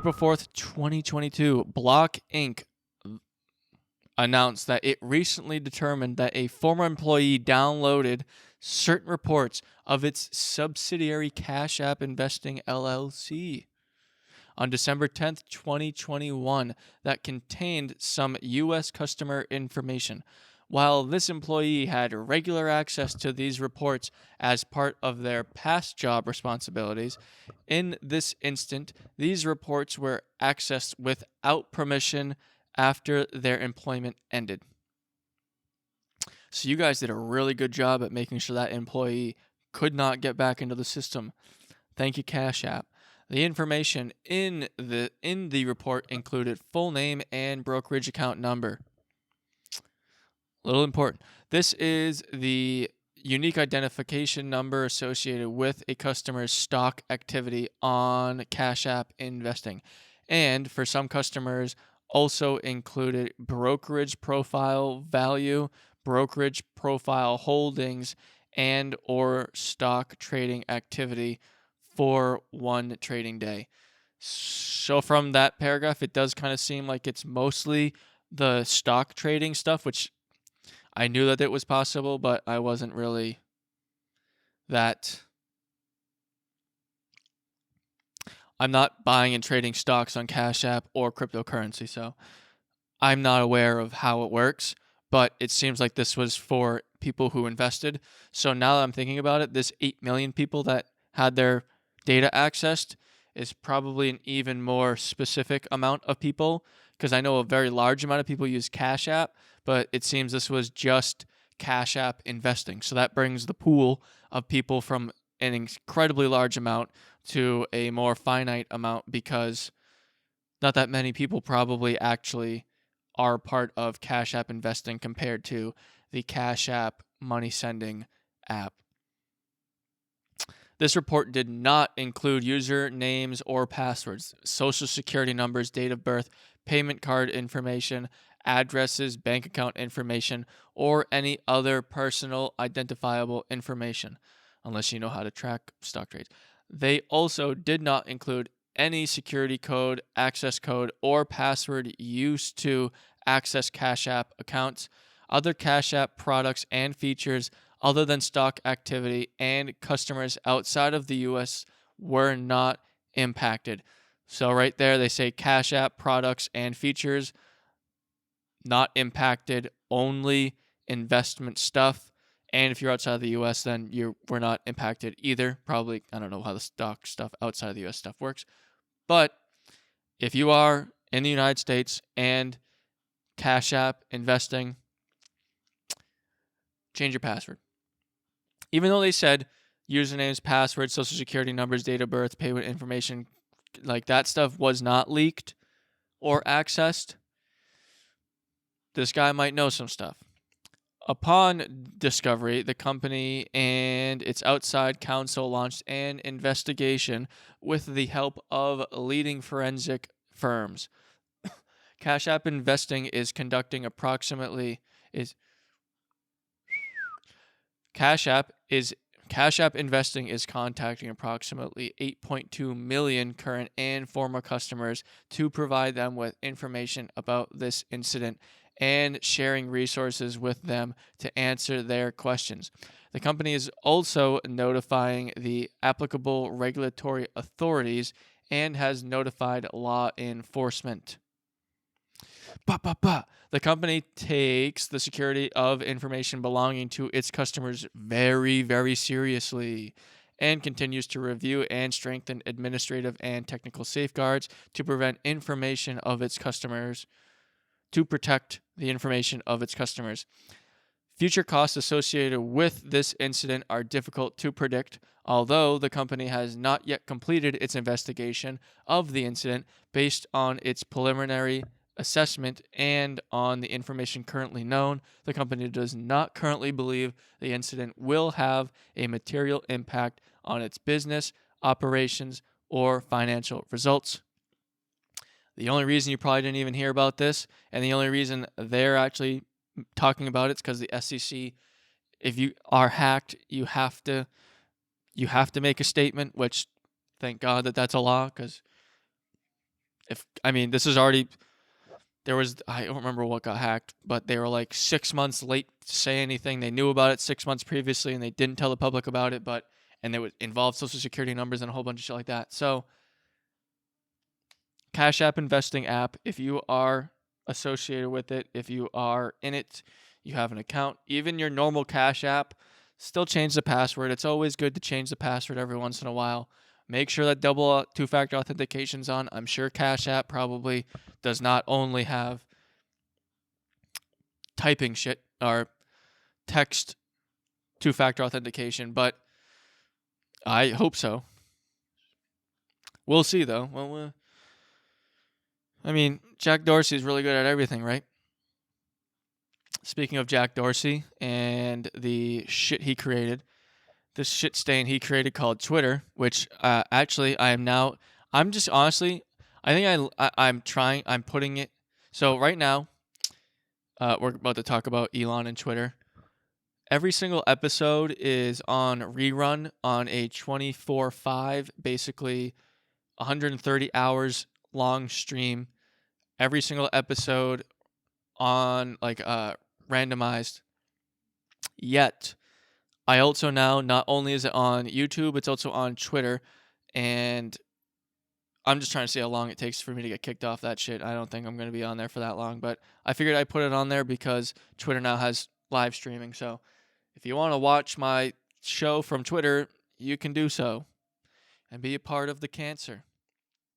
April 4th, 2022, Block Inc. announced that it recently determined that a former employee downloaded certain reports of its subsidiary CashApp Investing LLC on December 10th, 2021 that contained some U.S. customer information. While this employee had regular access to these reports as part of their past job responsibilities, in this instant, these reports were accessed without permission after their employment ended. So you guys did a really good job at making sure that employee could not get back into the system. Thank you, CashApp. The information in the report included full name and brokerage account number. A little important. This is the unique identification number associated with a customer's stock activity on CashApp Investing. And for some customers, also included brokerage profile value, brokerage profile holdings, and or stock trading activity for one trading day. So from that paragraph, it does kind of seem like it's mostly the stock trading stuff, which I knew that it was possible, but I wasn't really I'm not buying and trading stocks on Cash App or cryptocurrency, so I'm not aware of how it works, but it seems like this was for people who invested. So now that I'm thinking about it, this 8 million people that had their data accessed is probably an even more specific amount of people, because I know a very large amount of people use Cash App, but it seems this was just Cash App Investing. So that brings the pool of people from an incredibly large amount to a more finite amount, because not that many people probably actually are part of Cash App Investing compared to the Cash App money sending app. This report did not include user names or passwords, social security numbers, date of birth, payment card information, addresses, bank account information, or any other personal identifiable information, unless you know how to track stock trades. They also did not include any security code, access code, or password used to access Cash App accounts, other Cash App products and features other than stock activity, and customers outside of the U.S. were not impacted. So right there, they say Cash App products and features not impacted, only investment stuff. And if you're outside of the U.S., then we're not impacted either. Probably, I don't know how the stock stuff outside of the U.S. stuff works. But if you are in the United States and Cash App investing, change your password. Even though they said usernames, passwords, social security numbers, date of birth, payment information, like that stuff was not leaked or accessed, this guy might know some stuff. Upon discovery, the company and its outside counsel launched an investigation with the help of leading forensic firms. Cash App Investing is conducting Cash App Investing is contacting approximately 8.2 million current and former customers to provide them with information about this incident and sharing resources with them to answer their questions. The company is also notifying the applicable regulatory authorities and has notified law enforcement. The company takes the security of information belonging to its customers very, very seriously and continues to review and strengthen administrative and technical safeguards to protect the information of its customers. Future costs associated with this incident are difficult to predict, although the company has not yet completed its investigation of the incident based on its preliminary assessment and on the information currently known. The company does not currently believe the incident will have a material impact on its business, operations, or financial results. The only reason you probably didn't even hear about this, and the only reason they're actually talking about it, is because the SEC, if you are hacked, you have to make a statement, which thank God that that's a law, because This is already there was I don't remember what got hacked, but they were like 6 months late to say anything. They knew about it 6 months previously, and they didn't tell the public about it. And it would involve social security numbers and a whole bunch of shit like that. So, Cash App investing app. If you are associated with it, if you are in it, you have an account. Even your normal Cash App, still change the password. It's always good to change the password every once in a while. Make sure that double two-factor authentication's on. I'm sure Cash App probably does not only have typing shit or text two-factor authentication, but I hope so. We'll see though. Jack Dorsey's really good at everything, right? Speaking of Jack Dorsey and the shit he created, this shit stain he created called Twitter, which actually I'm just honestly, I think I'm putting it. So right now, we're about to talk about Elon and Twitter. Every single episode is on rerun on a 24/5, basically 130 hours long stream. Every single episode on randomized. Yet, I also now, not only is it on YouTube, it's also on Twitter, and I'm just trying to see how long it takes for me to get kicked off that shit. I don't think I'm going to be on there for that long, but I figured I'd put it on there because Twitter now has live streaming. So if you want to watch my show from Twitter, you can do so and be a part of the cancer.